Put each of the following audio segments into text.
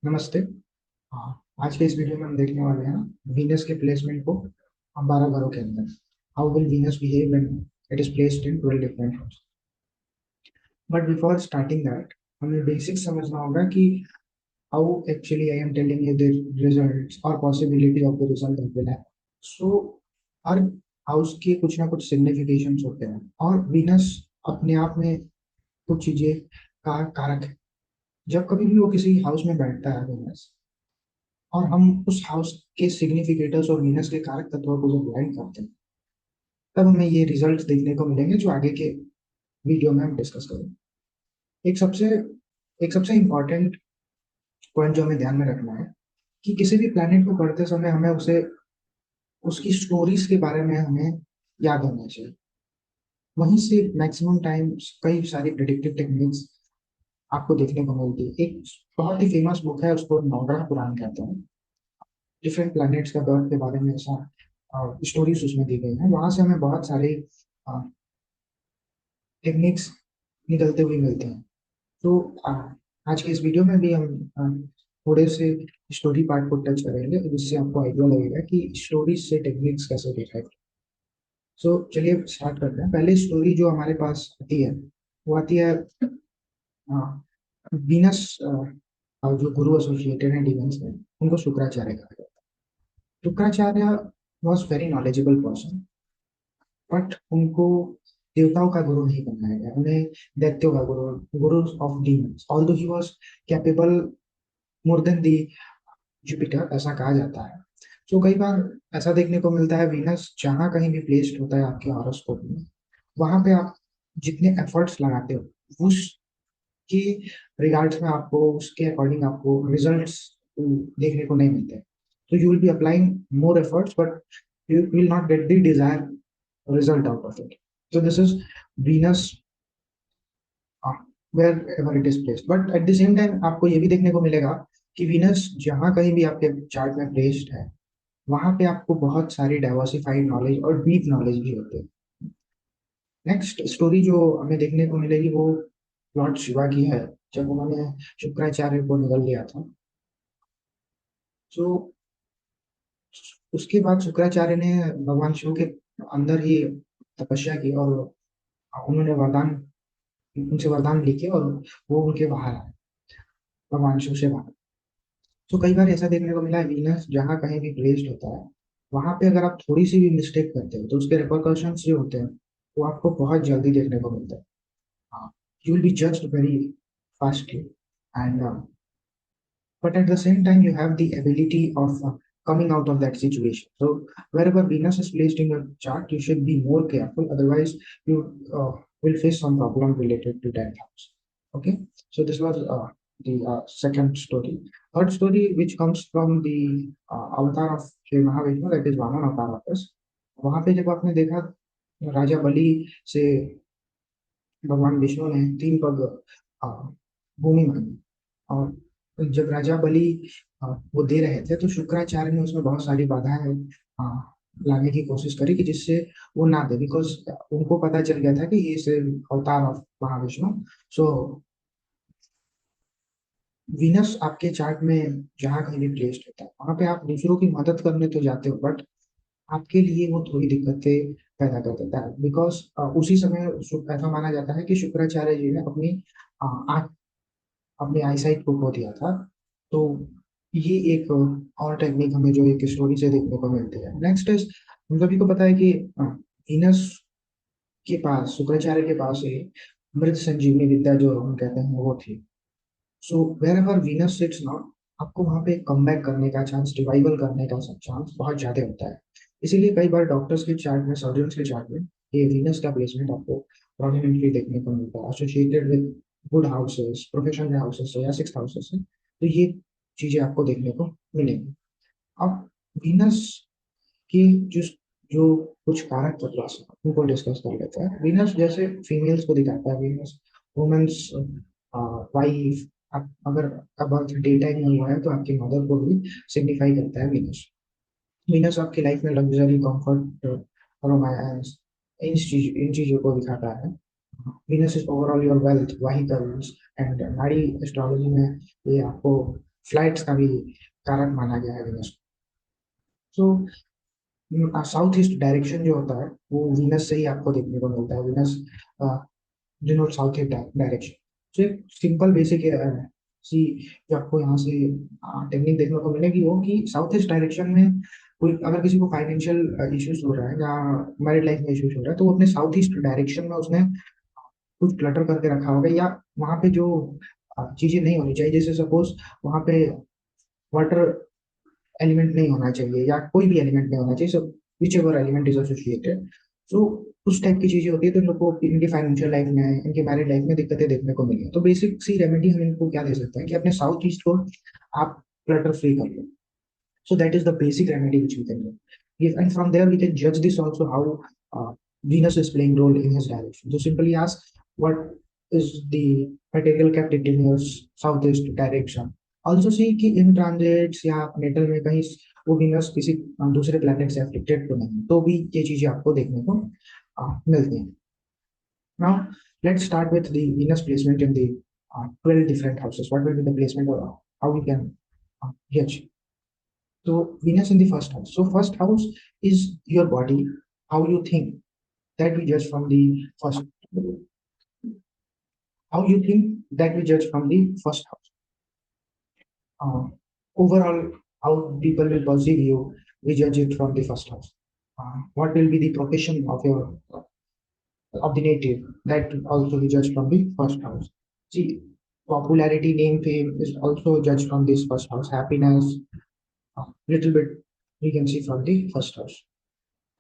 नमस्ते। आज के इस वीडियो में हम देखने वाले हैं वीनस के प्लेसमेंट को 12 घरों के अंदर। How will Venus behave when it is placed in 12 different house. But before starting that, हमें बेसिक समझना होगा कि how actually I am telling you the results और possibility of the result that will have. So हर house के कुछ ना कुछ सिग्निफिकेशंस होते हैं और वीनस अपने आप में कुछ चीजें का कारक है। जब कभी भी वो किसी हाउस में बैठता है वीनस, और हम उस हाउस के सिग्निफिकेटर्स और वीनस के कारक तत्वों को जब ब्लेंड करते हैं, तब हमें ये रिजल्ट्स देखने को मिलेंगे जो आगे के वीडियो में हम डिस्कस करेंगे। एक सबसे एक सबसे इम्पोर्टेंट पॉइंट जो हमें ध्यान में रखना है कि किसी भी प्लैनेट को पढ़ते समय हमें उसे उसकी स्टोरीज के बारे में हमें याद होना चाहिए। वहीं से मैक्सिमम टाइम कई सारी प्रिडिक्टिव टेक्निक्स आपको देखने को मिलती है। एक बहुत ही फेमस बुक है, उसको नवग्रह पुराण कहते हैं। डिफरेंट प्लैनेट्स का बर्थ के बारे में ऐसा स्टोरीज उसमें दी गई है। वहां से हमें बहुत सारे टेक्निक्स निकलते हुए मिलते हैं। तो आज के इस वीडियो में भी हम थोड़े से स्टोरी पार्ट को टच करेंगे, जिससे आपको आइडिया लगेगा कि स्टोरीज से टेक्निक्स कैसे देखा है। सो चलिए स्टार्ट करते हैं। पहले स्टोरी जो हमारे पास आती है वो आती है वीनस, जो गुरु एसोसिएटेड है डिवेंस में, उनको शुक्राचार्य कहा जाता है। Shukracharya was very knowledgeable person, but उनको देवताओं का गुरु नहीं बनाया गया, उन्हें दैत्यों का गुरु, गुरु of demons, although he was capable more than the Jupiter, ऐसा कहा जाता है। तो कई बार ऐसा देखने को मिलता है वीनस जहाँ कहीं भी प्लेस्ड होता है आपके हॉरोस्कोप में, वहां पे आप जितने एफर्ट्स लगाते हो उसके रिगार्ड्स में आपको, उसके अकॉर्डिंग आपको रिजल्ट्स देखने को नहीं मिलते। तो you will be applying more efforts but you will not get the desired result out of it. So this is Venus, wherever it is placed. But at the same time आपको ये भी देखने को मिलेगा कि वीनस जहाँ कहीं भी आपके चार्ट में प्लेस्ड है, वहां पे आपको बहुत सारी डाइवर्सिफाइड नॉलेज और डीप नॉलेज भी होते हैं। नेक्स्ट स्टोरी जो हमें देखने को मिलेगी वो लॉर्ड शिवा की है, जब उन्होंने शुक्राचार्य को निगल लिया था। तो उसके बाद शुक्राचार्य ने भगवान शिव के अंदर ही तपस्या की और उन्होंने वरदान, उनसे वरदान लेके, और वो उनके बाहर आए, भगवान शिव से बाहर। तो कई बार ऐसा देखने को मिला है वीनस जहाँ कहीं भी प्लेस्ड होता है, वहां पे अगर आप थोड़ी सी भी मिस्टेक करते हो तो उसके रिपरकशंस जो होते हैं वो आपको बहुत जल्दी देखने को मिलता है। You will be judged very fastly, and but at the same time you have the ability of coming out of that situation. So wherever Venus is placed in your chart, you should be more careful, otherwise you will face some problem related to that house. Okay, so this was the second story. Third story, which comes from the avatar of Shri Mahavishnu, that is Vamana avatar of us. वहां पे जब आपने देखा राजा बलि से भगवान विष्णु ने 3 पग अ, भूमि मांगी, और जब राजा बलि वो दे रहे थे तो शुक्राचार्य ने उसमें बहुत सारी बाधाएं लाने की कोशिश करी कि जिससे वो ना दे, बिकॉज उनको पता चल गया था कि ये सिर्फ अवतार ऑफ महाविष्णु। सो वीनस आपके चार्ट में जहाँ कहीं भी प्लेस्ड होता है, वहां पे आप दूसरों की मदद करने तो जाते हो, बट आपके लिए वो थोड़ी दिक्कतें पैदा कर देता है, बिकॉज उसी समय ऐसा माना जाता है कि शुक्राचार्य जी ने अपनी आंख, अपनी आईसाइट को खो दिया था। तो ये एक और टेक्निक हमें जो एक स्टोरी से देखने को मिलती है। नेक्स्ट इज, हम सभी को पता है कि वीनस के पास, शुक्राचार्य के पास ही मृत संजीवनी विद्या जो हम कहते हैं वो थी। So wherever Venus sits now, आपको वहां पे कमबैक करने का चांस, रिवाइवल करने का चांस बहुत ज्यादा होता है। इसीलिए कई बार डॉक्टर्स के चार्ट में, सर्जन्स के चार्ट में ये वीनस का प्लेसमेंट आपको प्रोमिनेंटली देखने को मिलता है, associated with good houses, professional houses या सिक्स हाउसेस से। तो ये चीजें आपको देखने को मिलेंगी। अब वीनस की जो जो कुछ कारक तत्व हैं, उनको डिस्कस कर लेते हैं। वीनस जैसे फीमेल्स को दिखाता है, वीनस वुमेन्स वाइफ। अगर आपका बर्थ डे टाइम में हुआ है तो आपकी मदर को भी सिग्निफाई करता है वीनस। वीनस आपकी लाइफ में लग्जरी, कंफर्ट, रोमांस, इन चीजों को दिखाता है। Venus is overall your wealth, vehicles and नाड़ी एस्ट्रोलॉजी में ये आपको फ्लाइट्स का भी कारक माना गया है वीनस। सो साउथ ईस्ट डायरेक्शन जो होता है वो वीनस से ही आपको देखने को मिलता है। Venus denote south east direction. So एक सिंपल बेसिक सी जो आपको यहाँ से टेक्निक देखने को मिलेगी वो कि साउथ ईस्ट डायरेक्शन में कोई अगर किसी को फाइनेंशियल इश्यूज हो रहा है या मैरिड लाइफ में इश्यूज हो रहा है तो वो अपने साउथ ईस्ट डायरेक्शन में उसने कुछ क्लटर करके रखा होगा, या वहाँ पे जो चीजें नहीं होनी चाहिए, जैसे सपोज वहाँ पे वाटर एलिमेंट नहीं होना चाहिए या कोई भी एलिमेंट नहीं होना चाहिए, सब whichever element is associated. So उस टाइप की चीजें होती है तो इन लोग को इनकी फाइनेंशियल लाइफ में, इनके मैरिड लाइफ में दिक्कतें देखने को मिली है। तो बेसिक सी रेमेडी हम इनको क्या दे सकते हैं कि अपने साउथ ईस्ट को आप क्लटर फ्री कर लो। So that is the basic remedy which we can do. Yes, and from there we can judge this also how Venus is playing role in his direction. So simply ask what is the material kept in your southeast direction. Also see कि इन transits या natal में कहीं वो Venus किसी दूसरे planet से affected तो नहीं, तो भी ये चीजें आपको देखने को मिलती हैं। Now let's start with the Venus placement in the 12 different houses. What will be the placement or how we can judge? So Venus in the first house. So first house is your body, how you think. That we judge from the first. How you think that we judge from the first house. Uh, Overall, how people will perceive you, we judge it from the first house. What will be the profession of your of the native? That also we judge from the first house. See, popularity, name, fame is also judged from this first house. Happiness, little bit we can see from the first house.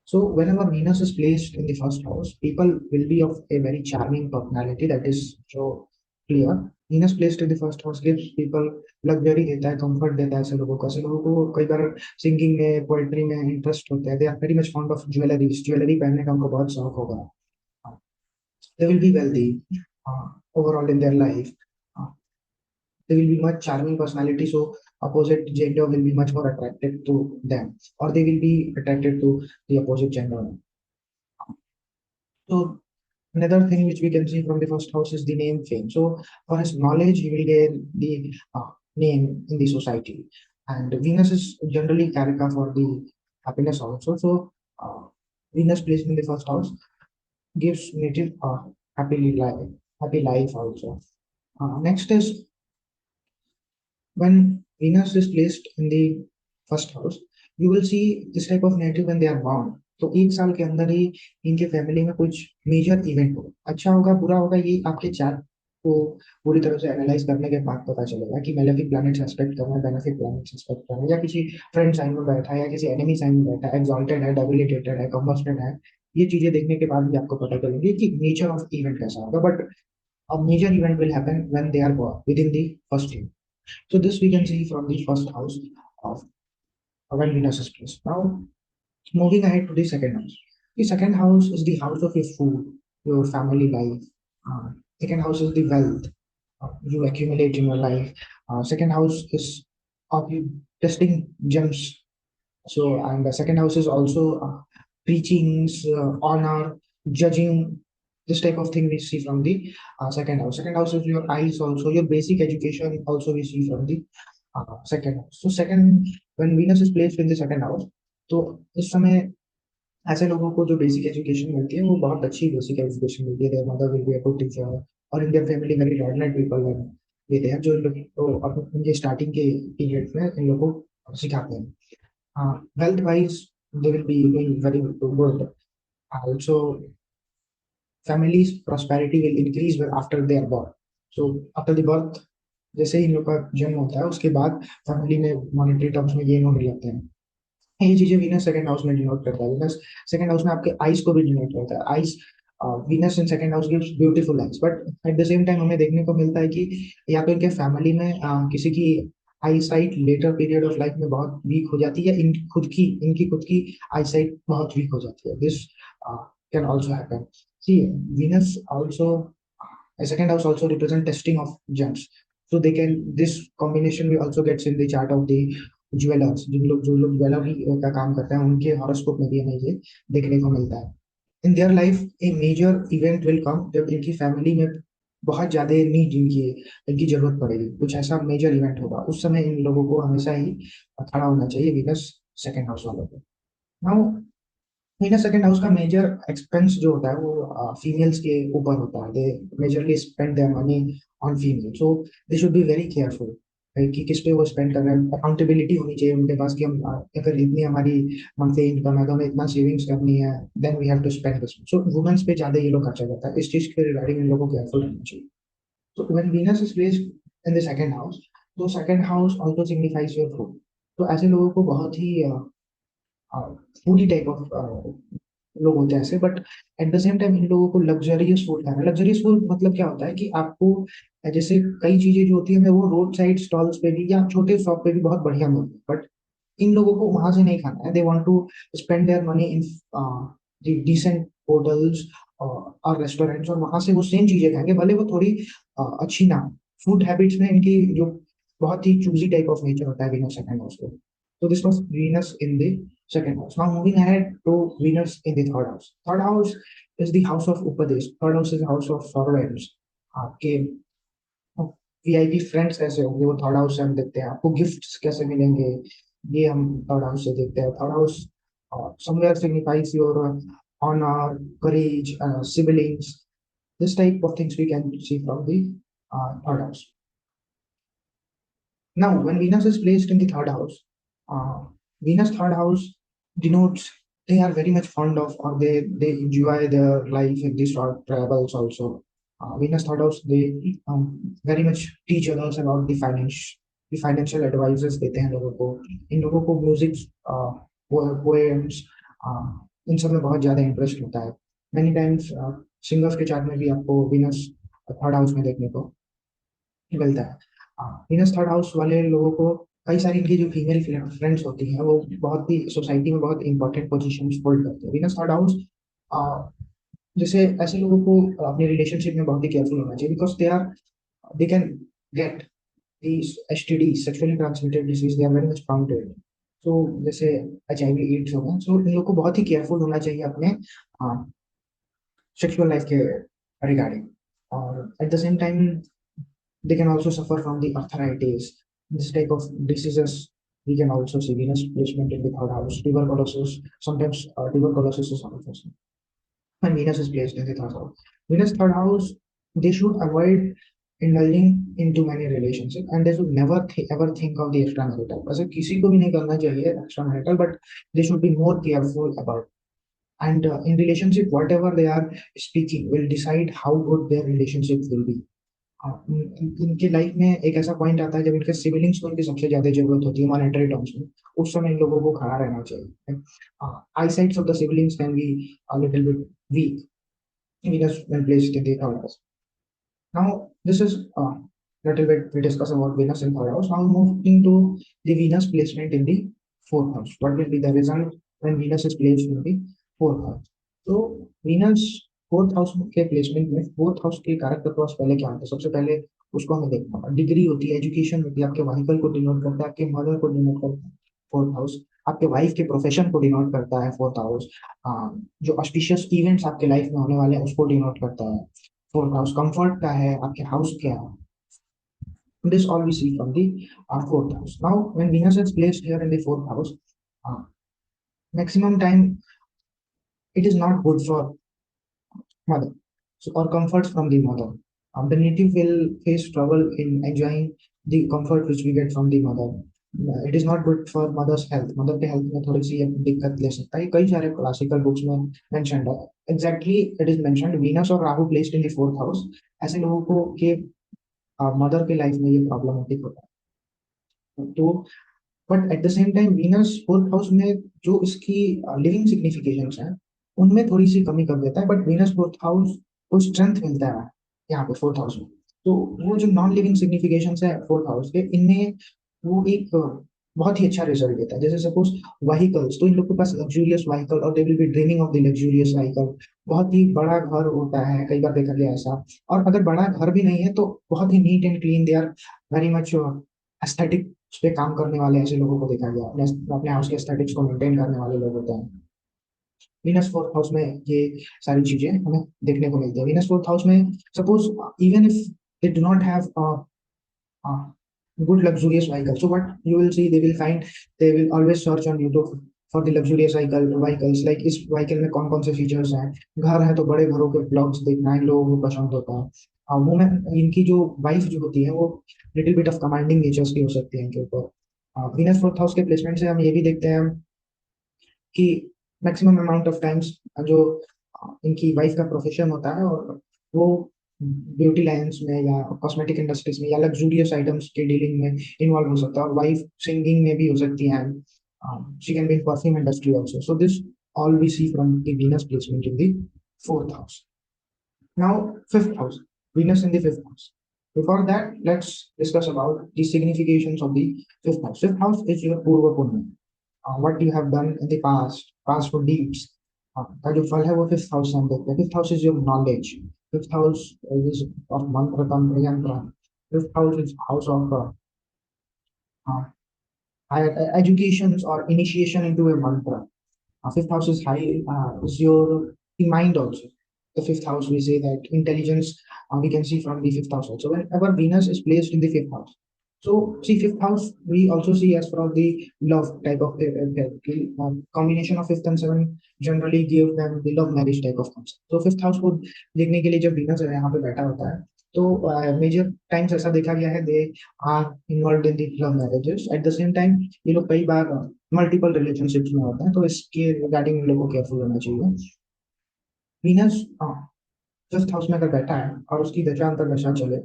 So whenever Venus is placed in the first house, people will be of a very charming personality. That is so clear. Venus placed in the first house gives people luxury देता है, comfort देता है ऐसे लोगों को। ऐसे लोगों को कई बार सिंगिंग में, पोएट्री में इंटरेस्ट होता है। They are very much fond of jewelleries, jewellery पहनने का उनको बहुत शौक होगा। They will be wealthy overall in their life. Uh, they will be much charming personality, so opposite gender will be much more attracted to them, or they will be attracted to the opposite gender. So another thing which we can see from the first house is the name fame. So for his knowledge, he will gain the name in the society. And Venus is generally karika for the happiness also. So Venus placed in the first house gives native happy life also. Next is when Venus is placed in the first house, you will see this type of native when they are born. तो एक साल के अंदर ही इनके family में कुछ major event हो, अच्छा होगा बुरा होगा, ये आपके चार्ट को पूरी तरह से एनालाइज करने के बाद पता चलेगा कि मेलेफिक प्लैनेट्स एस्पेक्ट करना है, बेनिफिक प्लैनेट्स एस्पेक्ट करना है, या किसी फ्रेंड साइन में बैठा है या किसी एनिमी साइन में बैठा है, एक्सॉल्टेड है, डेबिलिटेटेड है, कंबस्टेड है। ये चीजें देखने के बाद भी आपको पता चलेंगे कि नेचर ऑफ इवेंट कैसा होगा। But a major event will happen when they are born within the first year. So this we can see from the first house of when Venus is placed. Now moving ahead to the second house. The second house is the house of your food, your family life. Second house is the wealth you accumulate in your life. Second house is of you testing gems. So and the second house is also preachings, honor, judging. This type of thing we see from the second house. Second house is your eyes also, your basic education also we see from the second house. So second, when Venus is placed in the second house, तो इस समय ऐसे लोगों को जो basic education मिलती है वो बहुत अच्छी बेसिक एजुकेशन मिलती है। Their mother will be a good teacher और in their family very learned people देते हैं जो इन लोग को अब इनके स्टार्टिंग के पीरियड में इन लोगों को सिखाते हैं। Wealth wise they will be doing very good. Also families prosperity will increase after they are born. So after the birth, जैसे ही इन लोग का जन्म होता है उसके बाद फैमिली में मॉनेटरी टर्म्स में गेन होने लगते हैं। ये चीजें वीनस सेकंड हाउस में डिनोट करता है। वीनस सेकंड हाउस में आपके आइज को भी डिनोट करता है। Eyes Venus in second house gives beautiful eyes, but at the same time हमें देखने को मिलता है कि या तो इनके फैमिली में किसी की eyesight later period of life में बहुत वीक हो जाती है, इनकी खुद की आई साइट बहुत वीक हो जाती है। This can also happen. See Venus also second house also represent testing of gems, so they can this combination we also gets in the chart of the jewellers. जो लोग ज्वेलरी का काम करते हैं उनके हॉरोस्कोप में भी हमें ये देखने को मिलता है। In their life a major event will come जब इनकी फैमिली में बहुत ज्यादा नीड इनकी इनकी जरूरत पड़ेगी, कुछ ऐसा मेजर इवेंट होगा, उस समय इन लोगों को हमेशा ही खड़ा होना चाहिए वीनस सेकंड हाउस वालों को। नाउ वीनस सेकंड हाउस का मेजर एक्सपेंस जो होता है वो फीमेल्स के ऊपर होता है। They majorly spend their money on female, so they should be very careful कि किस पे वो स्पेंड कर रहे हैं। अकाउंटेबिलिटी होनी चाहिए उनके पास कि हम अगर इतनी हमारी मंथली इनकम है तो हमें इतना सेविंग्स करनी है, then we have to spend this. So women's पे ज्यादा ये लोग खर्चा करता है, इस चीज के रिगार्डिंग इन लोगों को केयरफुल रहना चाहिए। So when Venus is placed in the second house, तो second house also signifies your food। तो ऐसे लोगों को बहुत ही फूडी टाइप ऑफ लोग होते हैं ऐसे, but at the same time in लोगों को लग्जरियस फूड खाना। लग्जरियस फूड मतलब क्या होता है कि आपको जैसे कई चीजें जो होती है वो रोड साइड स्टॉल्स पे भी या छोटे शॉप पे भी बहुत बढ़िया मिलती है, बट इन लोगों को वहां से नहीं खाना है। They want to spend their money in decent hotels और रेस्टोरेंट्स, और वहां से वो सेम चीजें खाएंगे भले वो थोड़ी अच्छी ना। फूड हैबिट्स में इनकी जो बहुत ही चूजी टाइप ऑफ नेचर होता है वीनस सेकंड हाउस को। तो this was Venus in the second house. Now moving ahead to Venus in the third house. Third house is the house of Upadesh. Third house is the house of sorrows. आपके VIP friends कैसे होंगे वो third house से हम देखते हैं। आपको gifts कैसे मिलेंगे ये हम थर्ड हाउस से देखते हैं। Third house somewhere signifies your honor, courage, siblings. This type of things we can see from the third house. Now, when Venus is placed in the third house, uh, Venus third house denotes they are very much fond of, or they enjoy their life in these short travels also. Venus third house they very much teach others about the financial advices देते हैं लोगों को। इन लोगों को music, poems, इन सब में बहुत ज्यादा इंटरेस्ट होता है। मेनी टाइम्स सिंगर्स के चार्ट में भी आपको विनस थर्ड हाउस में देखने को मिलता है। वीनस थर्ड हाउस वाले लोगों को कई सारी इनकी जो फीमेल फ्रेंड्स होती हैं वो बहुत ही सोसाइटी में बहुत इंपॉर्टेंट पोजीशन होल्ड करते हैं। वीनस थर्ड हाउस जैसे ऐसे लोगों को अपने रिलेशनशिप में बहुत ही केयरफुल होना चाहिए, because they can get these STDs, sexually transmitted disease, they are very much prone to it. So जैसे HIV एड्स हो गया, so इन लोग को बहुत ही केयरफुल होना चाहिए अपने सेक्सुअल लाइफ के रिगार्डिंग। और eight the same time they can also suffer from the arthritis. This type of diseases we can also see venous placement in the third house. Tuberculosis, sometimes tuberculosis is one of those. When Venus is placed in the third house, Venus third house, they should avoid indulging into many relationships, and they should never ever think of the extramarital. ऐसे किसी को भी नहीं करना चाहिए extramarital, but they should be more careful about. And in relationship, whatever they are speaking will decide how good their relationship will be. इनकी life में एक ऐसा पॉइंट आता है जब इनके सिबलिंग्स को इनकी सबसे ज्यादा जरूरत होती है मॉनेटरी टर्म्स में। उस समय इन लोगों को खड़ा रहना चाहिए। Eyesights of the siblings can be a little bit weak when placed in the third house. Now, this is little bit we discuss about Venus in third house. Now, moving to the Venus placement in the fourth house. What will be the result when Venus is placed in the fourth house? तो Venus fourth house के placement में fourth house के कारक तत्व पहले क्या होता है? सबसे पहले उसको हमें देखना होगा। डिग्री होती है, एजुकेशन होती है, आपके व्हीकल को डिनोट करता है, आपके मदर को डिनोट करता है फोर्थ हाउस, आपके वाइफ के प्रोफेशन को डिनोट करता है फोर्थ हाउस, जो ऑस्पिशियस इवेंट्स आपके लाइफ में होने वाले हैं उसको डिनोट करता है फोर्थ हाउस। कंफर्ट का है, आपके हाउस क्या है, this all we see from the fourth house. Now, when Venus is placed here in the fourth house, uh, maximum time it is not good for mother. So, or comforts from the mother. The native will face trouble in enjoying the comfort which we get from the mother. It is not good for mother's health. Mother के health में थोड़ी सी दिक्कत ले सकता है। कई सारे क्लासिकल बुक्स में मेंशन्ड है, exactly it is mentioned Venus और Rahu placed in the fourth house. ऐसे लोगों को के मदर के लाइफ में ये प्रॉब्लमेटिक होता है। तो but at the same time Venus fourth house में जो इसकी लिविंग सिग्निफिकेशंस हैं उनमें थोड़ी सी कमी कर देता है, बट वीनस फोर्थ हाउस को स्ट्रेंथ मिलता है यहाँ पे फोर्थ हाउस में। तो वो जो नॉन लिविंग सिग्निफिकेशंस है फोर्थ हाउस के, इनमें वो एक बहुत ही अच्छा रिजल्ट देता है। जैसे सपोज व्हीकल्स, तो इन लोग के पास लग्जूरियस व्हीकल और they will be dreaming of the luxurious vehicle. बहुत ही बड़ा घर होता है, कई बार देखा गया ऐसा। और अगर बड़ा घर भी नहीं है तो बहुत ही neat and clean, they are very much aesthetic पे काम करने वाले ऐसे लोगों को देखा गया। अपने हाउस के एस्थेटिक्स को मेंटेन करने वाले लोग होते हैं। वीनस फोर्थ हाउस में ये सारी चीजें हमें देखने को मिलती है। वीनस फोर्थ हाउस में suppose even if they do not have good luxurious vehicle. So what you will see, they will find, they will always search on YouTube for the luxurious vehicles, like इस vehicle में कौन कौन से features हैं। घर है तो बड़े घरों के ब्लॉग्स देखना इन लोगों को पसंद होता है। वुमेन, इनकी जो वाइफ जो होती है वो little bit of commanding natures की हो सकती है इनके ऊपर। वीनस फोर्थ हाउस के प्लेसमेंट से हम ये भी देखते हैं कि मैक्सिमम अमाउंट ऑफ टाइम्स जो इनकी वाइफ का प्रोफेशन होता है, और वो ब्यूटी लाइन्स में या कॉस्मेटिक इंडस्ट्रीज में या लग्जूरियस आइटम्स के डीलिंग में इन्वॉल्व हो सकता है, और वाइफ सिंगिंग में भी हो सकती है। She can be in perfume industry also. So this all we see from the Venus placement in the fourth house. Now, fifth house, Venus in the fifth house. Before that, let's discuss about the significations of the fifth house. Fifth house is your Purva Punya. What you have done in the past for deeds. का जो फल है वो fifth house से हम देखते हैं। Fifth house is your knowledge, fifth house is of मंत्र तंत्र यंत्र, fifth house is house of higher educations or initiation into a mantra. Fifth house is high, is your the mind also. The fifth house, we say that intelligence, we can see from the fifth house also. Whenever Venus is placed in the fifth house. So, see, fifth house, we also see as for the love type of combination of fifth and seven generally give them the love marriage type of concept. So, fifth house को देखने के लिए जब Venus यहाँ पे बैठा होता है, तो मेजर टाइम्स ऐसा देखा गया है they are involve in the love marriages. At the same time ये लोग कई बार मल्टीपल रिलेशनशिप्स में होते हैं, तो इसके रिगार्डिंग लोगों को केयरफुल होना चाहिए। वीनस फिफ्थ हाउस में अगर बैठा है और उसकी दशा अंतर दशा चले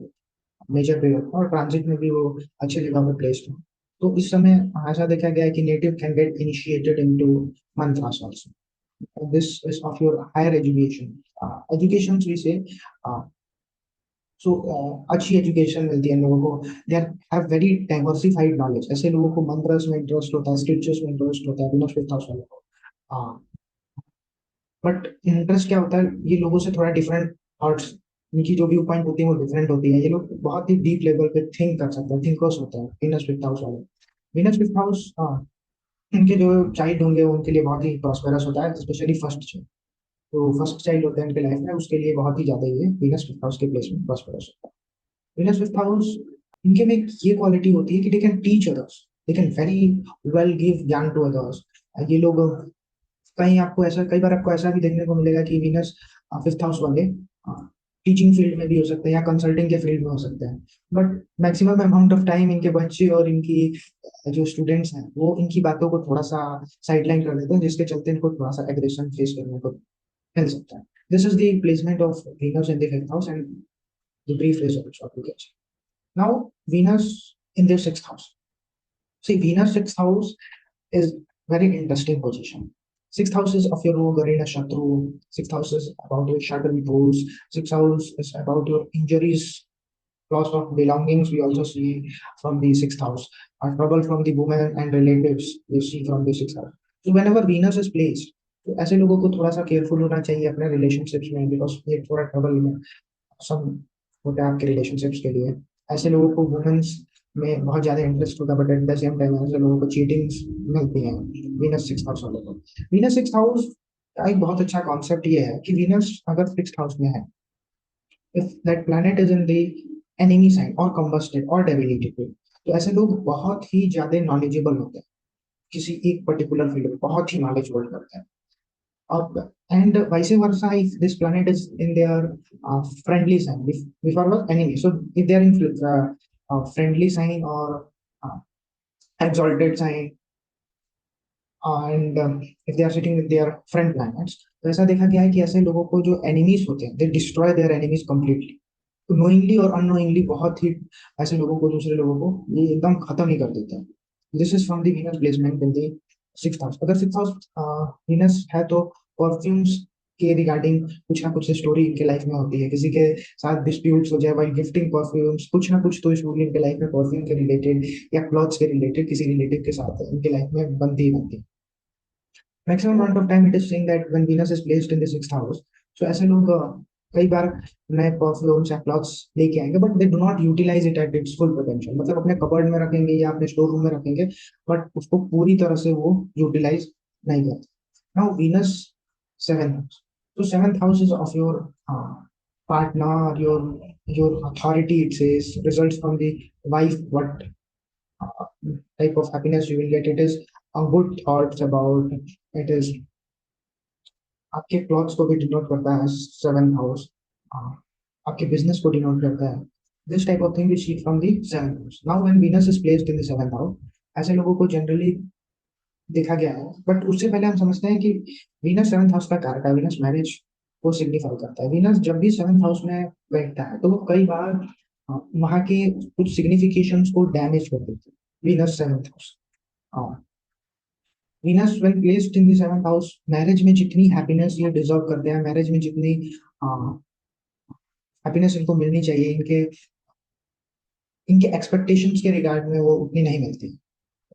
मेजर पीरियड और ट्रांजिट में भी वो अच्छी जगह पर प्लेस्ड हो, तो इस समय ऐसा देखा गया है कि native can get initiated into mantras also. This is of your higher education, education भी से सो अच्छी एजुकेशन मिलती है लोगों को। They are have very diversified knowledge. ऐसे लोगों को मंत्रस में इंटरेस्ट होता है, स्क्रिप्चर्स में इंटरेस्ट होता है, बिना फिफ्थ हाउस वालों को। बट इंटरेस्ट क्या होता है, ये लोगों से थोड़ा डिफरेंट थॉट्स, इनकी जो व्यू पॉइंट होती है वो डिफरेंट होती है। ये लोग बहुत ही डीप लेवल पे थिंक कर सकते हैं, थिंकर्स होते हैं वीनस फिफ्थ हाउस वाले। वीनस फिफ्थ हाउस उनके जो चाइल्ड होंगे उनके लिए बहुत ही प्रॉस्पेरस होता है, स्पेशली फर्स्ट चाइल्ड। तो फर्स्ट चाइल्ड होते हैं उनके लाइफ में, उसके लिए बहुत ही ज्यादा ये वीनस फिफ्थ हाउस के प्लेसमेंट प्रॉस्पेरस होता है। वीनस फिफ्थ हाउस, इनके में एक ये क्वालिटी होती है कि they can teach others, they can very well give ज्ञान टू अदर्स। ये लोग कहीं आपको ऐसा, कई बार आपको ऐसा भी देखने को मिलेगा कि वीनस फिफ्थ हाउस वाले टीचिंग फील्ड में भी हो सकते हैं या कंसल्टिंग के फील्ड में हो सकते हैं। But maximum amount of time इनके बच्चे और इनकी जो स्टूडेंट्स हैं वो इनकी बातों को थोड़ा सा साइडलाइन कर देते हैं, जिसके चलते इनको थोड़ा सा एग्रेशन फेस करने को मिल सकता है। This is the placement of Venus in the fifth house and the brief result. Now Venus in the sixth house. See, Venus sixth house is very interesting position. Sixth house is of your Garina Shatru. Sixth house is about your shadowy pools. Sixth house is about your injuries, loss of belongings. We also see from the sixth house. Trouble from the women and relatives. We see from the sixth house. So whenever Venus is placed, तो ऐसे लोगों को थोड़ा सा careful होना चाहिए अपने relationships में, बिकॉज ये थोड़ा ट्रबल में सब होता है आपके रिलेशनशिप्स के लिए। ऐसे लोगों को वुमेन्स में बहुत ज्यादा इंटरेस्ट होगा, but at the same time ऐसे लोगों को चीटिंग्स मिलती हैं वीनस सिक्स हाउस वालों को। वीनस सिक्स हाउस का एक बहुत अच्छा कॉन्सेप्ट ये है कि वीनस अगर सिक्स हाउस में है, if that planet is in the enemy sign और कंबस्टेड और डेबिलिटेड, तो ऐसे लोग बहुत ही ज्यादा नॉलेजेबल होते हैं, किसी एक पर्टिकुलर फील्ड में बहुत ही नॉलेज होल्ड करते हैं। Up and vice versa, if this planet is in their friendly sign, if our enemy, so if they are in friendly sign or uh, exalted sign, and if they are sitting with their friend planets, तो ऐसा देखा गया है कि ऐसे लोगों को जो एनिमीज होते हैं, दे destroy there enemies completely, knowingly और अननोइंगली। बहुत ही ऐसे लोगों को, दूसरे लोगों को ये एकदम खत्म ही कर देते हैं। This is from the Venus placement in the sixth house. अगर सिक्स्थ हाउस वीनस है तो परफ्यूम्स के रिगार्डिंग कुछ ना कुछ स्टोरी इनके लाइफ में होती है, किसी के साथ डिस्प्यूट्स हो जाए वाइल गिफ्टिंग परफ्यूम्स, कुछ ना कुछ तो स्टोरी इनके लाइफ में परफ्यूम के रिलेटेड या क्लॉथ्स के रिलेटेड किसी रिलेटिव के साथ इनके लाइफ में बनती ही बनती है। Maximum amount of time it is saying that when Venus is placed in the sixth house, so ऐसे लोग कई बार नए परफ्यूम्स या क्लॉथ्स लेके आएंगे, but they do not utilize it at its full potential. मतलब अपने कबर्ड में रखेंगे या अपने स्टोर रूम में रखेंगे, बट उसको पूरी तरह से वो यूटिलाइज नहीं करते। Now Venus seventh house. तो seventh house is of your partner, your authority. It says results from the wife. What type of happiness you will get? It is a good thoughts about. It is आपके clothes को भी denote करता है seventh house, आपके business को denote करता है। This type of thing we see from the seventh house. Now when Venus is placed in the seventh house, ऐसे लोगों को जनरली देखा गया है, बट उससे पहले हम समझते हैं कि वीनस सेवेंथ हाउस का कारक है। वीनस मैरिज को सिग्निफाई करता है। वीनस जब भी सेवेंथ हाउस में बैठता है तो वो कई बार वहाँ के कुछ सिग्निफिकेशंस को डैमेज कर देते हैं। Venus seventh house, Venus when placed in the seventh house, marriage में जितनी हैप्पीनेस ये डिजर्व करते हैं, मैरिज में जितनी हैप्पीनेस इनको मिलनी चाहिए, इनके इनके एक्सपेक्टेशंस के रिगार्ड में वो उतनी नहीं मिलती।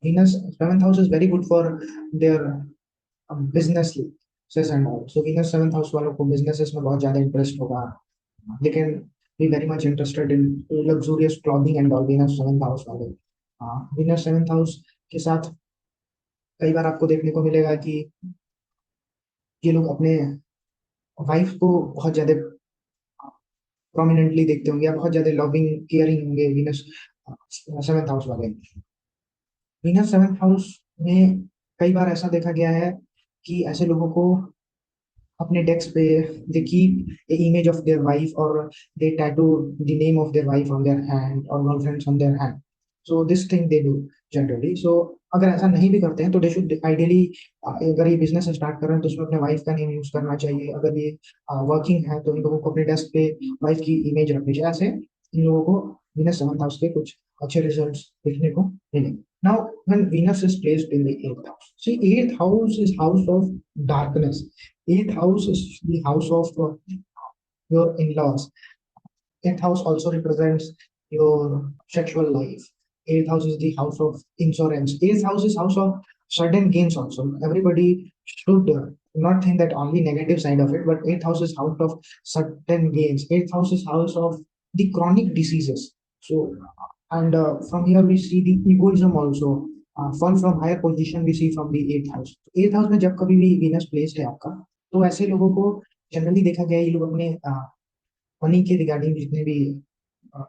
Venus seventh house is very good for their businesses and all. So Venus seventh house वालों को बिजनेसेस में बहुत ज्यादा इंटरेस्ट होगा। They can be very much interested in luxurious clothing and all. Venus seventh house वाले, Venus seventh house के साथ कई बार आपको देखने को मिलेगा कि ये लोग अपने वाइफ को बहुत ज्यादा प्रोमिनेंटली देखते होंगे, या बहुत ज्यादा लविंग केयरिंग होंगे वीनस सेवेंथ हाउस वाले। वीनस सेवेंथ हाउस में कई बार ऐसा देखा गया है कि ऐसे लोगों को अपने डेस्क पे they keep a image of their wife, और they tattoo the name of their wife on their hand और girlfriends on their hand. So this thing they do generally. So अगर ऐसा नहीं भी करते हैं तो दे शुड आइडियली, अगर ये बिजनेस स्टार्ट कर रहे हैं तो उसमें अपने वाइफ का नेम यूज करना चाहिए। अगर ये वर्किंग है तो इन लोगों को अपने डेस्क पे वाइफ की इमेज रखनी चाहिए। ऐसे इन लोगों को वीनस सेवंथ हाउस के कुछ अच्छे रिजल्ट्स देखने को मिलेंगे। Now, when Venus is placed in the eighth house, see, eighth house is house of darkness. Eighth house is the house of your in-laws. Eighth house also represents your sexual life. Eighth house is the house of insurance. Eighth house is house of sudden gains also. Everybody should not think that only negative side of it, but eighth house is house of sudden gains. Eighth house is house of the chronic diseases. So, and from here we see the egoism also. Fall from higher position we see from the eighth house. Eighth house में जब कभी भी Venus placed है आपका, तो ऐसे लोगों को जनरली देखा गया है, ये लोग अपने मनी के रिगार्डिंग जितने भी अ,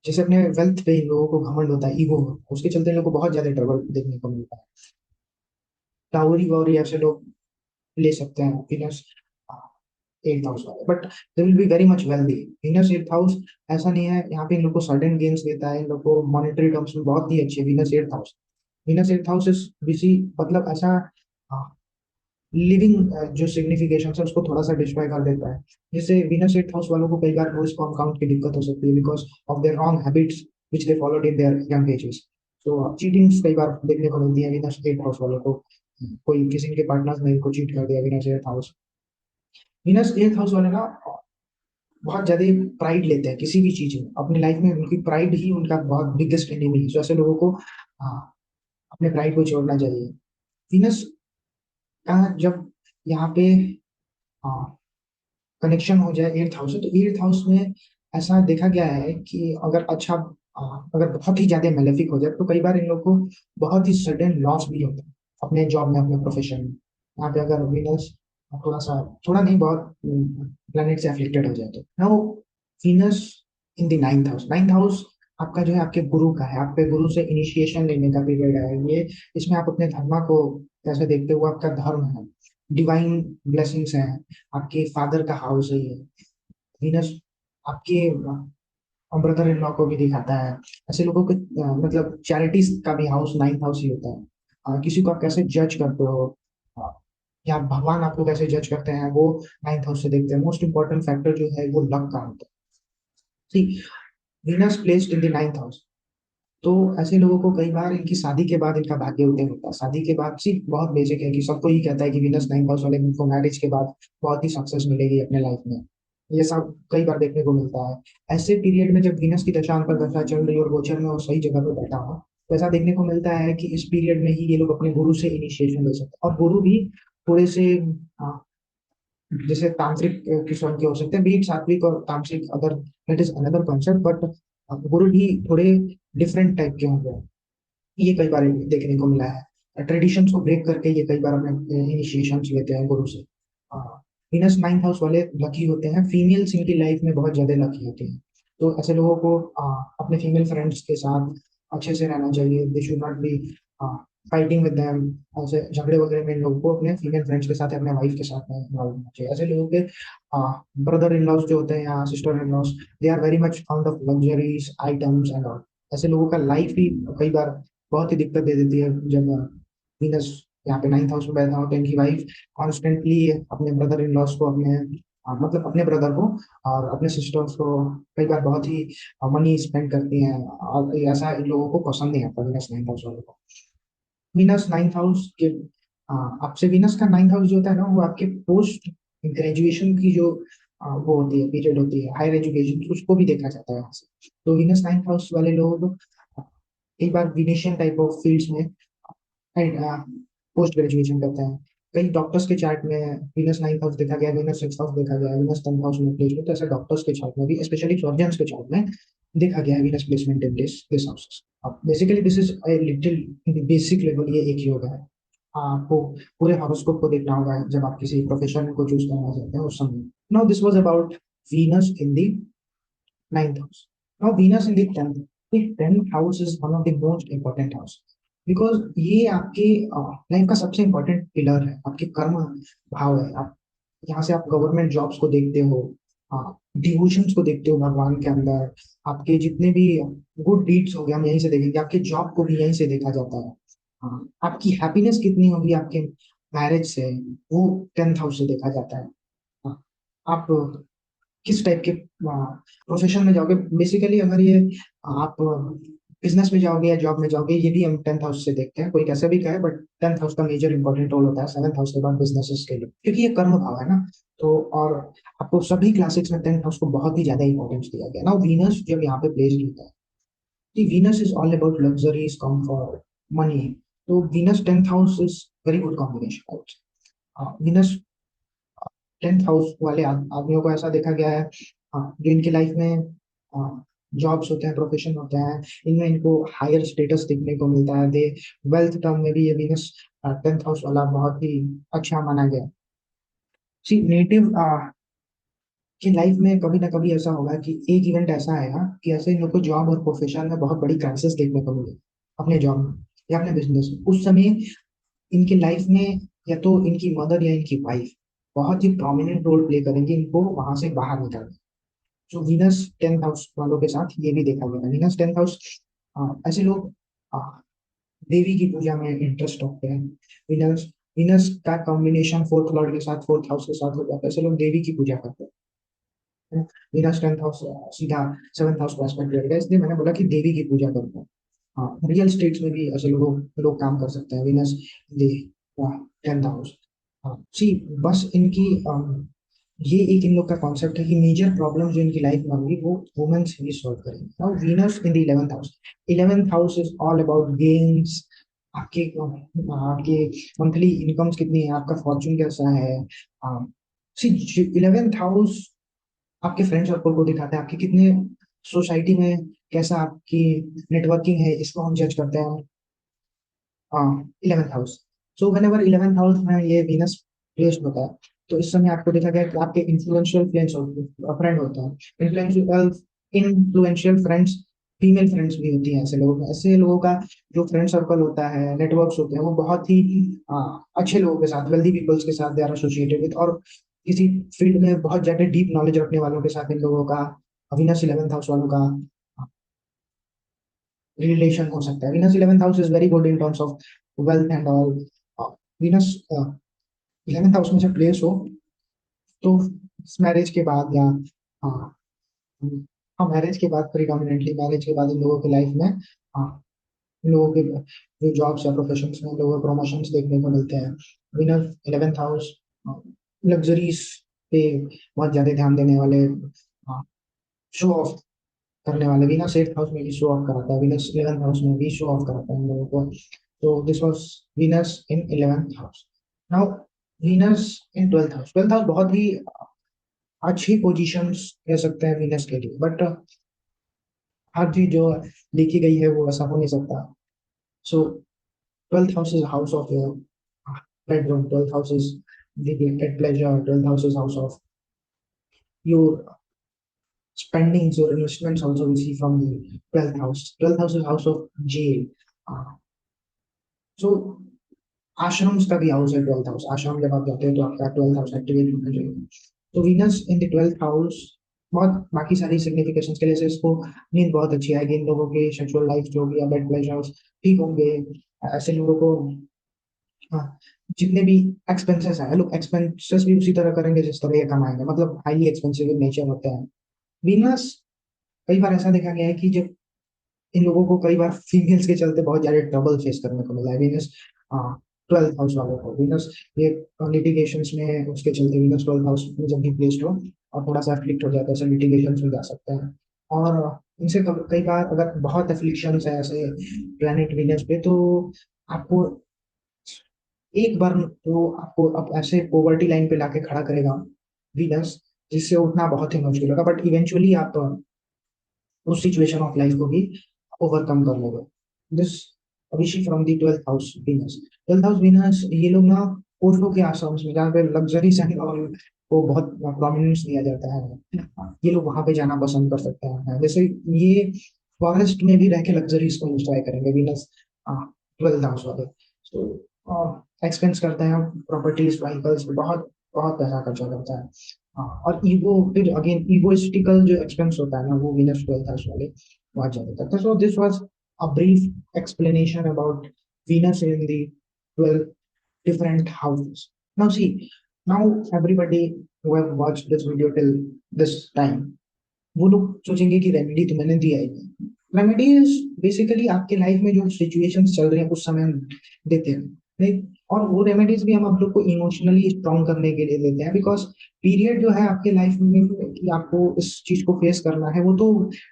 जैसे अपने वेल्थ पे इन लोगों को घमंड होता है, ईगो, उसके चलते इन लोगों को बहुत ज्यादा ट्रबल देखने को मिलता है। टावरी वावरी ऐसे लोग ले सकते हैं वीनस एट्थ हाउस वाले, but they will be very much wealthy. Venus eighth house ऐसा नहीं है, यहाँ पे इन लोग को सडन गेन्स देता है, इन लोग को मॉनेटरी टर्म्स में बहुत ही अच्छी है Venus eighth house. Venus eighth house is busy, मतलब ऐसा लिविंग जो सिग्निफिकेशन है उसको थोड़ा सा डिस्ट्रॉय कर देता है। जैसे वीनस एट हाउस वालों को कई बार नो स्पर्म काउंट की दिक्कत हो सकती है because of their wrong habits which they followed in their young ages. तो चीटिंग्स कई बार देखने को मिलती है वीनस एट हाउस वालों को। कोई किसी के पार्टनर्स ने इनको चीट कर दिया Venus eight house. Venus eight house वाले ना बहुत ज्यादा प्राइड लेते हैं किसी भी चीज में अपनी लाइफ में, उनकी प्राइड ही उनका बहुत बिगेस्ट एनिमी है। तो ऐसे लोगों को अपने प्राइड को छोड़ना चाहिए। वीनस का जब यहाँ पे कनेक्शन हो जाए एट्थ हाउस से, तो एट्थ हाउस में ऐसा देखा गया है कि अगर अच्छा अगर बहुत ही ज्यादा मेलेफिक हो जाए तो कई बार इन लोग को बहुत ही सडन लॉस भी होता है अपने जॉब में, अपने प्रोफेशन में। यहाँ पे अगर वीनस थोड़ा सा, थोड़ा नहीं बहुत प्लेनेट से अफेक्टेड हो जाए तो। Now Venus in the ninth house, ninth house आपका जो है आपके गुरु का है, आपके गुरु से इनिशिएशन लेने का पीरियड है ये। इसमें आप अपने धर्मा को कैसे देखते हो, आपका धर्म है, डिवाइन ब्लेसिंग्स हैं, आपके फादर का हाउस है ये। वीनस आपके ब्रदर इन लॉ को भी दिखाता है। ऐसे लोगों के मतलब चैरिटीज का भी हाउस नाइन्थ हाउस ही होता है। किसी को आप कैसे जज करते हो, अ, या भगवान आपको कैसे जज करते हैं, वो नाइन्थ हाउस से देखते हैं। मोस्ट इंपॉर्टेंट फैक्टर जो है वो लक का होता है। See, Venus placed in the ninth house, तो ऐसे लोगों को कई बार इनकी शादी के बाद इनका भाग्य उदय होता है। शादी के बाद सी बहुत बेसिक है कि सबको ही कहता है कि वीनस नाइन हाउस वाले को मैरिज के बाद बहुत ही सक्सेस मिलेगी अपने लाइफ में। ये सब कई बार देखने को मिलता है। ऐसे पीरियड में जब वीनस की दशा अंतर दशा चल रही है और गोचर में वो सही जगह पर बैठा हो, तो ऐसा देखने को मिलता है कि इस पीरियड में ही ये लोग अपने गुरु से इनिशिएशन ले सकते हैं। और गुरु भी थोड़े से जैसे तांत्रिक किस्म के हो सकते हैं, बीट सात्विक और तांत्रिक, अगर it is another concept, but गुरु भी थोड़े डिफरेंट टाइप के होंगे। ये कई बार देखने को मिला है। ट्रेडिशंस को ब्रेक करके ये कई बार अपने इनिशिएशन लेते हैं गुरु से। वीनस नाइन्थ हाउस वाले लकी होते हैं, फीमेल्स इनकी लाइफ में बहुत ज्यादा लकी होती हैं। तो ऐसे लोगों को अपने फीमेल फ्रेंड्स के साथ अच्छे से रहना चाहिए। They should not be fighting with them. ऐसे झगड़े वगैरह में इन लोगों को अपने फीमेल फ्रेंड्स के साथ, अपने वाइफ के साथ में इन्वॉल्व होना चाहिए। ऐसे लोगों के ब्रदर इन लॉज जो होते हैं या sister in laws, they are very much found of luxuries items and all. ऐसे लोगों का लाइफ भी कई बार बहुत ही दिक्कत दे देती है। जब वीनस यहाँ पे नाइन्थ हाउस में बैठा हो तो इनकी वाइफ कॉन्स्टेंटली अपने ब्रदर इन लॉज को, अपने मतलब अपने ब्रदर को और अपने सिस्टर्स को कई बार बहुत ही मनी स्पेंड करती हैं, और ऐसा इन लोगों को पसंद नहीं आता वीनस नाइन्थ हाउस वालों को। वीनस नाइन्थ हाउस के आपसे वीनस का नाइन्थ हाउस जो होता है ना, वो आपके पोस्ट ग्रेजुएशन की जो वो होती है, पीरियड होती है, हायर एजुकेशन, उसको भी देखा जाता है यहाँ से। तो वीनस नाइन्थ हाउस वाले लोग कई बार विनेशियन टाइप ऑफ फील्ड्स में पोस्ट ग्रेजुएशन करते हैं। कई डॉक्टर्स के चार्ट में वीनस नाइन्थ हाउस देखा गया, वीनस सिक्स हाउस देखा गया, वीनस टेंथ हाउस में प्लेसमेंट, तो ऐसे डॉक्टर्स के चार्ट में भी, स्पेशली सर्जन्स के चार्ट में देखा गया है Venus placement in this houses. अब basically this is a little basic level, ये एक योग है। आपको पूरे हॉरोस्कोप को देखना होगा जब आप किसी प्रोफेशन को चूज करना चाहते हैं उस समय। Now this was about Venus in the ninth house. Now Venus in the tenth. The tenth house is one of the most important house because ये आपके लाइफ का सबसे इम्पोर्टेंट पिलर है, आपके कर्म भाव है। आप यहाँ से आप गवर्नमेंट जॉब्स को देखते हो, डिवोशंस को देखते हो भगवान के अंदर। आपके जितने भी गुड डीड्स हो गए हम यहीं से देखेंगे, आपके जॉब को भी यहीं से देखा जाता है। आपकी हैप्पीनेस कितनी होगी आपके मैरिज से, वो टेंथ हाउस से देखा जाता है। हाँ, आप किस टाइप के प्रोफेशन में जाओगे, बेसिकली अगर ये आप बिजनेस में जाओगे या जॉब में जाओगे, ये भी हम टेंथ हाउस से देखते हैं। कोई कैसे भी कहे, बट टेंथ हाउस का मेजर इंपॉर्टेंट रोल होता है सेवंथ हाउस के बाद बिजनेसेस के लिए, क्योंकि ये कर्म भाव है ना। तो और आपको सभी क्लासिक्स में टेंथ हाउस को बहुत ही ज्यादा इंपॉर्टेंस दिया गया ना। वीनस जब यहाँ पे प्लेस होता है, Venus is all about luxuries, comfort, money. तो Venus tenth house is very good combination. Venus tenth house वाले आदमियों को ऐसा देखा गया है, जो इनकी लाइफ में जॉब्स होते हैं, प्रोफेशन होते हैं, इनमें इनको हायर स्टेटस देखने को मिलता है। दे वेल्थ टर्म में भी ये वीनस टेंथ हाउस वाला बहुत ही अच्छा माना गया। सी नेटिव की लाइफ में कभी ना कभी ऐसा होगा कि एक इवेंट ऐसा आएगा कि ऐसे इन लोग को जॉब और प्रोफेशन में बहुत बड़ी क्राइसिस देखने को मिले, अपने जॉब में या अपने बिजनेस में। उस समय इनकी लाइफ में या तो इनकी मदर या इनकी वाइफ बहुत ही प्रोमिनेंट रोल प्ले करेंगे इनको वहां से बाहर निकालने। तो वीनस टेंथ हाउस वालों के साथ ये भी देखा गया। वीनस टेंथ हाउस ऐसे लोग आ, देवी की पूजा में इंटरेस्ट रखते हैं। वीनस वीनस का कॉम्बिनेशन फोर्थ लॉर्ड के साथ, फोर्थ हाउस के साथ हो जाता है, ऐसे लोग देवी की पूजा करते हैं। वीनस टेंथ हाउस सीधा सेवंथ हाउस को एस्पेक्ट करेगा, इसलिए मैंने बोला कि देवी की पूजा करते हैं। हाँ, रियल स्टेट्स में भी ऐसे लोग काम कर सकते हैं। Venus tenth house. हाँ सी, बस इनकी ये एक इन लोग का कॉन्सेप्ट है कि मेजर प्रॉब्लम जो इनकी लाइफ में होंगी वो वुमेन्स ही सॉल्व करेंगे। Now Venus in the 11th house. 11th house is all about gains. आपके आपके मंथली इनकम्स कितनी है, आपका फॉर्चून कैसा है। सी 11th हाउस आपके फ्रेंड सर्कल को दिखाता है, आपके कितने सोसाइटी में कैसा आपकी नेटवर्किंग है, इसको हम जज करते हैं। हाँ, 11th house. So when ever 11th house में ये वीनस प्लेस्ड होता है, तो इस समय आपको देखा गया कि आपके इन्फ्लुएंशियल फ्रेंड होते हैं। Influential influential friends, female friends भी होती हैं ऐसे लोगों में। ऐसे लोगों का जो फ्रेंड सर्कल होता है, नेटवर्क्स होते हैं, वो बहुत ही अच्छे लोगों के साथ, वेल्दी पीपल्स के साथ दे आर एसोसिएटेड विद, और किसी फील्ड में बहुत ज्यादा डीप नॉलेज रखने वालों के साथ इन लोगों का, वीनस 11th हाउस वालों का रिलेशन हो सकता है। Venus 11th house is very good in terms of wealth and all. Venus 11th house में जब प्लेस हो तो मैरिज के बाद या हाँ, हाँ मैरिज के बाद, प्रीडोमिनेटली मैरिज के बाद इन लोगों की लाइफ में हाँ, इन लोगों के जो जॉब्स या प्रोफेशन में इन लोगों को प्रमोशंस देखने को मिलते हैं। वीनस 11th हाउस लग्जरीज पे बहुत ज्यादा ध्यान देने वाले, शो ऑफ करने वाले। वीनस 8th हाउस में भी शो ऑफ कराता है, वीनस 11th हाउस में भी शो ऑफ कराता है इन लोगों को। तो this was Venus in 11th house. Now Venus in 12th house. 12th house बहुत ही अच्छी पोजीशंस कह सकते हैं वीनस के लिए, बट हर चीज जो लिखी गई है वो ऐसा हो नहीं सकता। सो 12th house is house of your bedroom, 12th house is at pleasure. 12th house is house of your spendings, your investments also we see from the 12th house. 12th house is house of jail. Uh, so ashrams का भी house है 12th house. आश्रम जब आप जाते हैं तो आपका 12th हाउस एक्टिवेट होना चाहिए। तो Venus in the 12th house बहुत बाकी सारी सिग्निफिकेशंस के लिए से इसको नींद बहुत अच्छी आएगी। इन लोगों के सेक्सुअल लाइफ जो भी बेड प्लेजर्स ठीक होंगे। ऐसे लोगों को हाँ, जितने भी एक्सपेंसेस है लोग एक्सपेंसेस भी उसी तरह करेंगे जिस तरह ये कमाएंगे, मतलब हाईली एक्सपेंसिव नेचर होते हैं। वीनस कई बार ऐसा देखा गया है कि जब इन लोगों को कई बार फीमेल्स के चलते बहुत ज्यादा ट्रबल फेस करने को मिला है। वीनस 12th हाउस वालों को वीनस ये लिटिगेशंस में उसके चलते वीनस 12th हाउस में जब भी प्लेस्ड हो और थोड़ा सा अफ्लिक्ट हो जाता है, ऐसे लिटिगेशंस में जा सकते हैं। और इनसे कई बार अगर बहुत अफ्लिक्शंस है ऐसे प्लेनेट वीनस पे तो आपको एक बार तो आपको अब ऐसे पोवर्टी लाइन पे लाके खड़ा करेगा वीनस, जिससे उठना बहुत ही मुश्किल होगा, बट इवेंचुअली आप उस सिचुएशन ऑफ लाइफ को भी ओवरकम कर लोगे। This Abhishek from the 12th house Venus. 12th house Venus ये लोग ना ओशो के आश्रम्स में जहाँ पे लग्जरी और को बहुत प्रोमिनेंस दिया जाता है, ये लोग वहां पे जाना पसंद कर सकते हैं। जैसे ये फॉरेस्ट में भी रह के लग्जरीज को एंजॉय करेंगे वीनस 12th हाउस वाले। तो एक्सपेंस करते हैं प्रॉपर्टीज व्हीकल्स, बहुत बहुत पैसा खर्चा करता है। हाँ, और ईगो फिर अगेन ईगोइस्टिकल जो एक्सपेंस होता है ना वो वीनस 12th हाउस वाले बहुत ज्यादा करते हैं। So this was a brief explanation about Venus in the 12 different houses. Now see, now everybody who have watched this video till this time, वो लोग सोचेंगे कि रेमेडी तो मैंने दिया ही नहीं। रेमेडीज बेसिकली आपके लाइफ में जो सिचुएशंस चल रहे हैं उस समय हम देते हैं, नहीं। और वो रेमेडीज भी हम आप लोग को इमोशनली स्ट्रॉन्ग करने के लिए देते हैं, बिकॉज पीरियड जो है आपके लाइफ में कि आपको इस चीज को फेस करना है वो तो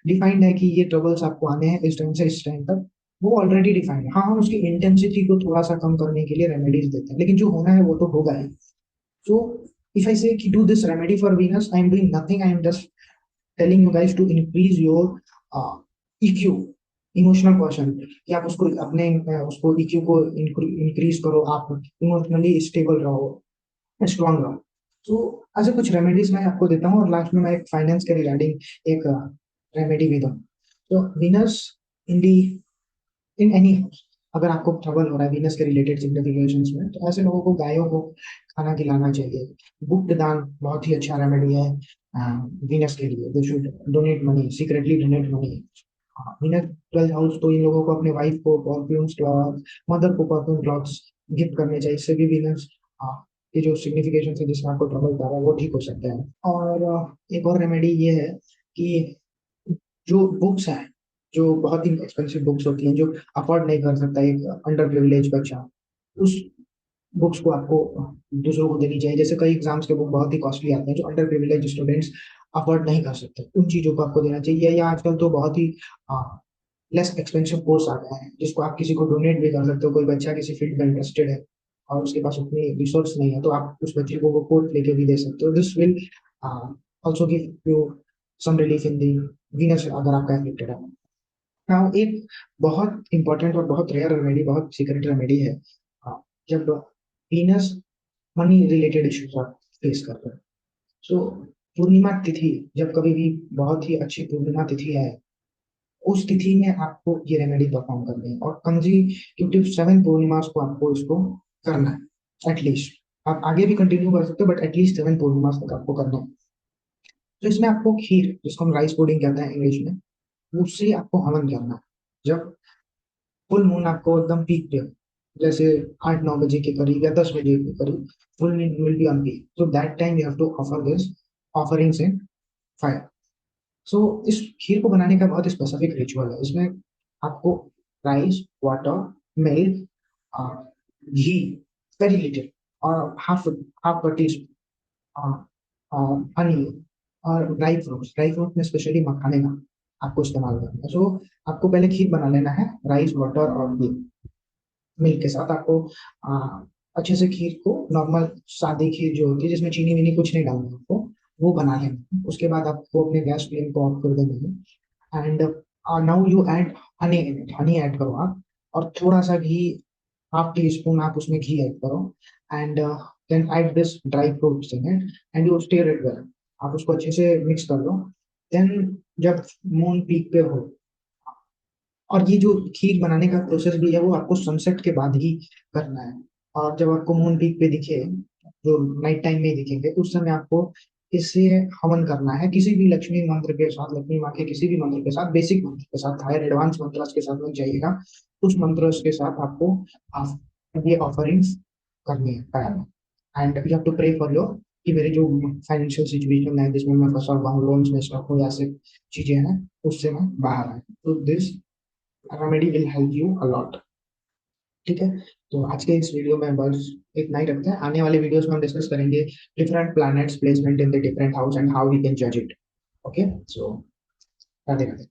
डिफाइंड है कि ये ट्रबल्स आपको आने हैं इस टाइम से इस टाइम तक, वो ऑलरेडी डिफाइंड है। हाँ, हम उसकी इंटेंसिटी को थोड़ा सा कम करने के लिए रेमेडीज देते हैं, लेकिन जो होना है वो तो होगा ही। सो इफ आई से do this remedy for Venus, I am doing nothing, I am just telling you guys to increase your EQ, emotional question, कि आप उसको अपने उसको EQ को इंक्रीज करो, आप इमोशनली स्टेबल रहो, स्ट्रांग रहो। तो ऐसे कुछ रेमेडीज मैं आपको देता हूँ और लास्ट में मैं एक फाइनेंस के रिगार्डिंग एक रेमेडी भी दूँ। तो Venus in the in any house, अगर आपको ट्रबल हो रहा है वीनस के रिलेटेड सिग्निफिकेशंस में, तो ऐसे लोगों को गायों को खाना खिलाना चाहिए। गुप्त दान बहुत ही अच्छा रेमेडी है वीनस के लिए। They should donate money, secretly donate money. Venus 12th house तो इन लोगों को अपने वाइफ को परफ्यूम्स क्लॉथ, मदर को परफ्यूम क्लॉथ्स गिफ्ट करने चाहिए। इससे भी वीनस के जो सिग्निफिकेशन है जिसमें आपको ट्रबल कर रहा है वो ठीक हो सकता है। और एक और रेमेडी ये है कि जो बुक्स हैं, जो बहुत ही एक्सपेंसिव बुक्स होती हैं जो अफोर्ड नहीं कर सकता एक अंडर प्रिविलेज बच्चा, उस बुक्स को आपको दूसरों को देनी चाहिए। जैसे कई एग्जाम्स के बुक बहुत ही कॉस्टली आते हैं जो अंडर प्रिविलेज स्टूडेंट्स अफोर्ड नहीं कर सकते, उन चीजों को आपको देना चाहिए। या आजकल तो बहुत ही लेस एक्सपेंसिव कोर्स आ गए हैं जिसको आप किसी को डोनेट भी कर सकते हो। कोई बच्चा किसी फील्ड में इंटरेस्टेड है और उसके पास उतनी रिसोर्स नहीं है तो आप उस बच्चे को वो कोर्स लेके भी दे सकते हो। This will also give you some relief in the Venus अगर आपका एफेक्टेड है। नाउ एक बहुत इंपॉर्टेंट और बहुत रेयर रेमेडी, बहुत सीक्रेट रेमेडी है जब वीनस मनी रिलेटेड इश्यूज आप फेस करते हैं। सो पूर्णिमा तिथि, जब कभी भी बहुत ही अच्छी पूर्णिमा तिथि है उस तिथि में आपको ये रेमेडी परफॉर्म करनी है, और कंजिक्यूटिव 7 पूर्णिमा को आपको इसको करना है एटलीस्ट। आप आगे भी कंटिन्यू कर सकते हो बट एटलीस्ट 7 पूर्णिमा तक आपको करना है। तो इसमें आपको खीर, जिसको हम राइस पुडिंग कहते हैं इंग्लिश में, उससे आपको हवन करना है। जब फुल मून आपको एकदम पीक पे, जैसे 8-9 बजे के करीब या 10 बजे के करीब full moon will be on peak, so that time you have to offer this offerings in fire. So इस खीर को बनाने का बहुत स्पेसिफिक रिचुअल है। इसमें आपको राइस, वाटर, मिल्क, घी वेरी लिटिल, और हाफ हाफ टी हनी, और ड्राई फ्रूट में स्पेशली मखाने का आपको इस्तेमाल करना है। सो आपको पहले खीर बना लेना है राइस, वाटर और घी, मिल्क के साथ। आपको अच्छे से खीर को, नॉर्मल सादी खीर जो होती है जिसमें चीनी वीनी कुछ नहीं डालना आपको, वो बना लेना है। उसके बाद आपको अपने गैस फ्लेम को ऑफ कर देना है। And now you add Honey in it, honey add करो आप, और थोड़ा सा घी, हाफ टी स्पून आप उसमें घी ऐड करो। And then add this dry fruits in it and you stir it well. आप उसको अच्छे से मिक्स कर लो। देन जब मून पीक पे हो, और ये जो खीर बनाने का प्रोसेस भी है वो आपको सनसेट के बाद ही करना है। और जब आपको मून पीक पे दिखे, जो नाइट टाइम में ही दिखेंगे, उस समय आपको इससे हवन करना है किसी भी लक्ष्मी मंत्र के साथ, लक्ष्मी माँ के किसी भी मंत्र के साथ, बेसिक मंत्र के साथ, हायर एडवांस मंत्र के साथ मत जाइएगा। उस मंत्र के साथ आपको ये ऑफरिंग्स करनी है पैर में। And you have to pray for your, कि मेरे जो फाइनेंशियल सिचुएशन है जिसमें मैं फंसा हुआ हूँ, लोन्स में स्टक हूँ या ऐसे चीजें हैं, उससे मैं बाहर आए। तो this remedy will help you a lot. ठीक है। तो आज के इस वीडियो में बस इतना ही रखते हैं। आने वाले वीडियोस में हम डिस्कस करेंगे different planets placement in the different house and how we can जज it. Okay, so Radhe Radhe.